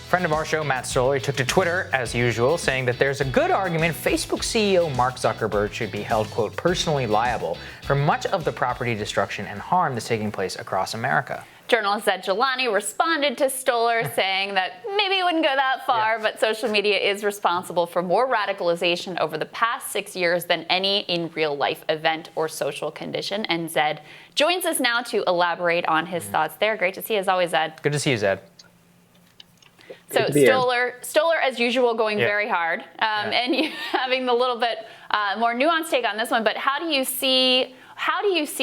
Friend of our show, Matt Stoller, took to Twitter, as usual, saying that there's a good argument Facebook CEO Mark Zuckerberg should be held, quote, personally liable for much of the property destruction and harm that's taking place across America. Journalist Zaid Jilani responded to Stoller saying that maybe it wouldn't go that far, but social media is responsible for more radicalization over the past 6 years than any in real life event or social condition. And Zaid joins us now to elaborate on his thoughts there. Great to see you as always, Zaid. Good to see you, Zaid. So Stoller, as usual, going very hard, and you having the little bit more nuanced take on this one. But how do you see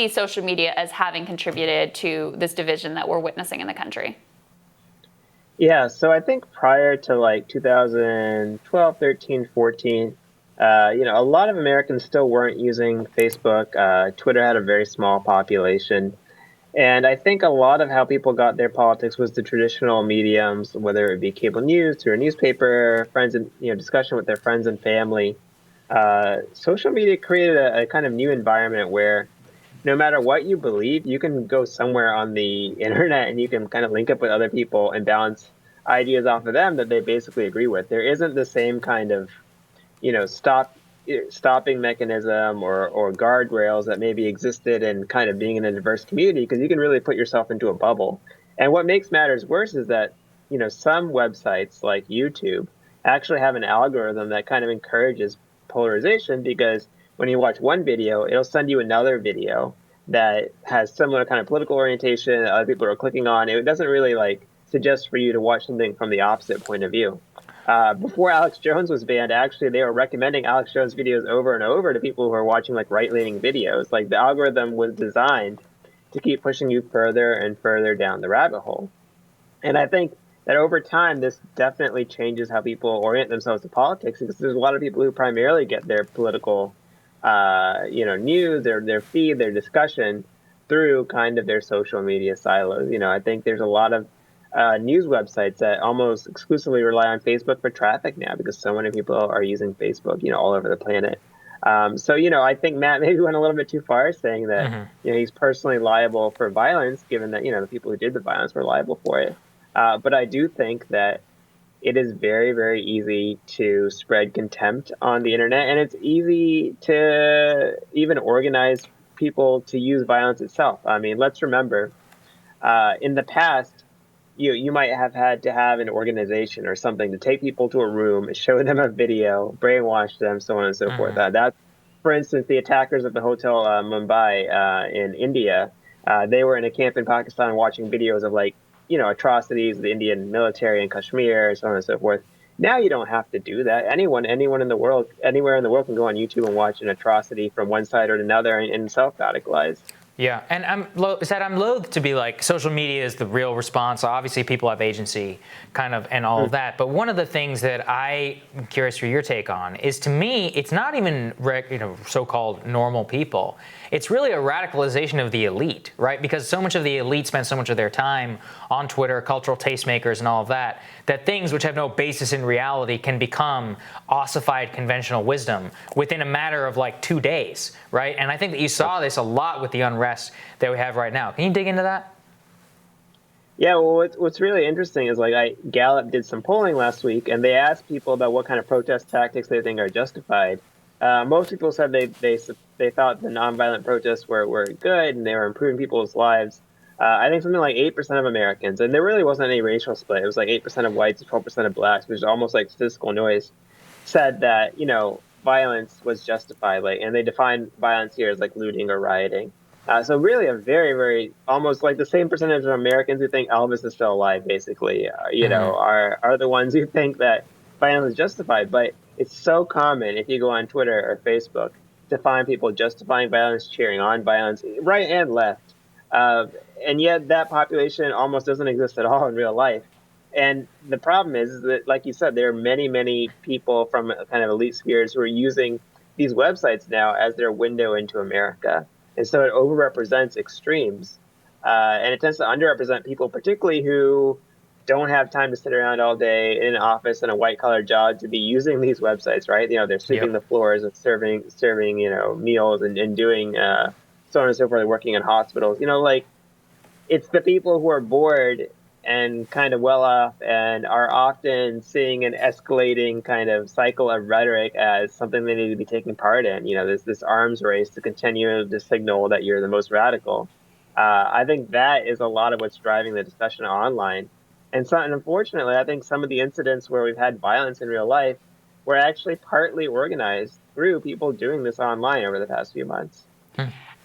social media as having contributed to this division that we're witnessing in the country? Yeah, so I think prior to like 2012, 13, 14, a lot of Americans still weren't using Facebook. Twitter had a very small population. And I think a lot of how people got their politics was the traditional mediums, whether it be cable news, through a newspaper, friends and discussion with their friends and family. Social media created a kind of new environment where no matter what you believe, you can go somewhere on the internet and you can kind of link up with other people and bounce ideas off of them that they basically agree with. There isn't the same kind of, stopping mechanism or guardrails that maybe existed in kind of being in a diverse community, because you can really put yourself into a bubble. And what makes matters worse is that, some websites like YouTube actually have an algorithm that kind of encourages polarization, because when you watch one video, it'll send you another video that has similar kind of political orientation that other people are clicking on. It doesn't really suggest for you to watch something from the opposite point of view. Before Alex Jones was banned, actually, they were recommending Alex Jones videos over and over to people who are watching right-leaning videos. Like, the algorithm was designed to keep pushing you further and further down the rabbit hole. And I think that over time, this definitely changes how people orient themselves to politics, because there's a lot of people who primarily get their political, news, their feed, their discussion through kind of their social media silos. I think there's a lot of news websites that almost exclusively rely on Facebook for traffic now, because so many people are using Facebook, all over the planet. I think Matt maybe went a little bit too far saying that, he's personally liable for violence, given that, the people who did the violence were liable for it. But I do think that it is very, very easy to spread contempt on the internet, and it's easy to even organize people to use violence itself. I mean, let's remember, in the past, you might have had to have an organization or something to take people to a room, show them a video, brainwash them, so on and so forth. That's, for instance, the attackers at the Hotel Mumbai in India. They were in a camp in Pakistan watching videos of atrocities of the Indian military in Kashmir, so on and so forth. Now you don't have to do that. Anyone in the world, anywhere in the world, can go on YouTube and watch an atrocity from one side or another and self-radicalize. Yeah, and I'm loath to be like social media is the real response. Obviously, people have agency, kind of, and all of that. But one of the things that I'm curious for your take on is, to me, it's not even so-called normal people. It's really a radicalization of the elite, right? Because so much of the elite spend so much of their time on Twitter, cultural tastemakers, and all of that, that things which have no basis in reality can become ossified conventional wisdom within a matter of 2 days, right? And I think that you saw this a lot with the unrest that we have right now. Can you dig into that? Yeah, well, what's really interesting is Gallup did some polling last week, and they asked people about what kind of protest tactics they think are justified. Most people said they thought the nonviolent protests were good and they were improving people's lives. I think something like 8% of Americans, and there really wasn't any racial split. It was 8% of whites, 12% of blacks, which is almost like statistical noise, said that, violence was justified. And they defined violence here as looting or rioting. So really a very, very, almost the same percentage of Americans who think Elvis is still alive, basically, are the ones who think that violence is justified. But it's so common, if you go on Twitter or Facebook, to find people justifying violence, cheering on violence, right and left. And yet that population almost doesn't exist at all in real life. And the problem is that, like you said, there are many, many people from kind of elite spheres who are using these websites now as their window into America. And so it overrepresents extremes. And it tends to underrepresent people, particularly who don't have time to sit around all day in an office in a white-collar job to be using these websites, right? They're sweeping the floors and serving meals and doing so on and so forth, working in hospitals. It's the people who are bored and kind of well off and are often seeing an escalating kind of cycle of rhetoric as something they need to be taking part in. You know, there's this arms race to continue to signal that you're the most radical. I think that is a lot of what's driving the discussion online. And unfortunately, I think some of the incidents where we've had violence in real life were actually partly organized through people doing this online over the past few months.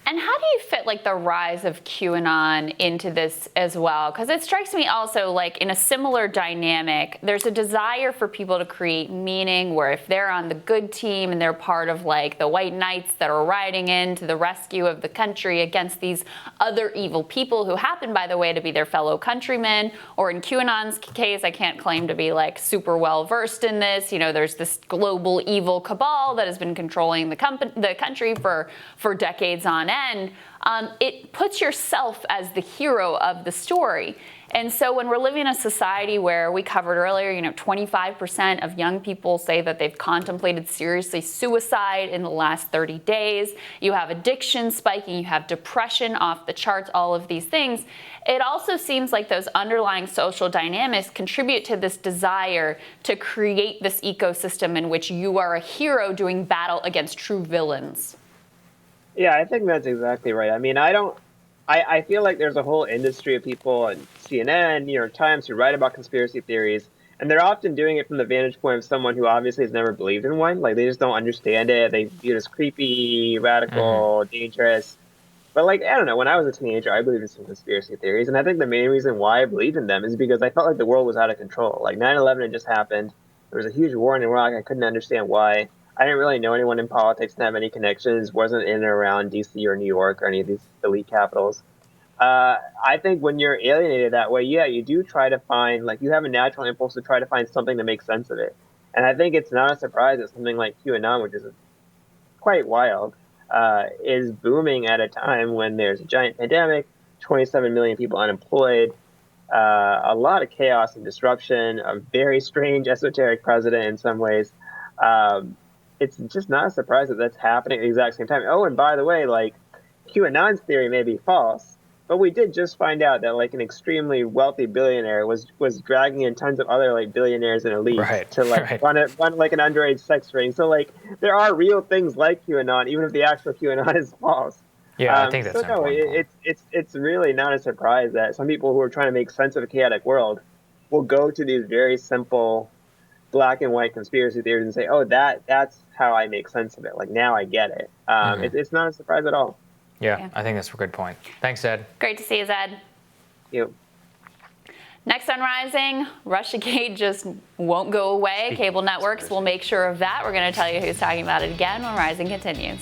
And how do you fit like the rise of QAnon into this as well? Because it strikes me also like in a similar dynamic, there's a desire for people to create meaning where if they're on the good team and they're part of like the white knights that are riding in to the rescue of the country against these other evil people who happen, by the way, to be their fellow countrymen, or in QAnon's case, I can't claim to be like super well versed in this. You know, there's this global evil cabal that has been controlling the country for decades on end. It puts yourself as the hero of the story. And so when we're living in a society where we covered earlier, 25% of young people say that they've contemplated seriously suicide in the last 30 days. You have addiction spiking, you have depression off the charts, all of these things. It also seems like those underlying social dynamics contribute to this desire to create this ecosystem in which you are a hero doing battle against true villains. Yeah, I think that's exactly right. I mean, I feel like there's a whole industry of people on CNN, New York Times, who write about conspiracy theories, and they're often doing it from the vantage point of someone who obviously has never believed in one. Like, they just don't understand it. They view it as creepy, radical, dangerous. But, like, I don't know, when I was a teenager, I believed in some conspiracy theories, and I think the main reason why I believed in them is because I felt like the world was out of control. Like, 9/11 had just happened. There was a huge war in Iraq. I couldn't understand why. I didn't really know anyone in politics, didn't have any connections, wasn't in or around DC or New York or any of these elite capitals. I think when you're alienated that way, yeah, you do try to find, like, you have a natural impulse to try to find something to make sense of it. And I think it's not a surprise that something like QAnon, which is quite wild, is booming at a time when there's a giant pandemic, 27 million people unemployed, a lot of chaos and disruption, a very strange esoteric president in some ways. It's just not a surprise that that's happening at the exact same time. Oh, and by the way, like, QAnon's theory may be false, but we did just find out that like an extremely wealthy billionaire was dragging in tons of other like billionaires and elites to like run like an underage sex ring. So like there are real things like QAnon, even if the actual QAnon is false. Yeah, I think that's important. It's really not a surprise that some people who are trying to make sense of a chaotic world will go to these very simple black and white conspiracy theories and say, oh, that's how I make sense of it. Like, now I get it. It's not a surprise at all. Yeah, I think that's a good point. Thanks, Zed. Great to see you, Zed. You. Next on Rising, Russiagate just won't go away. Cable networks will make sure of that. We're going to tell you who's talking about it again when Rising continues.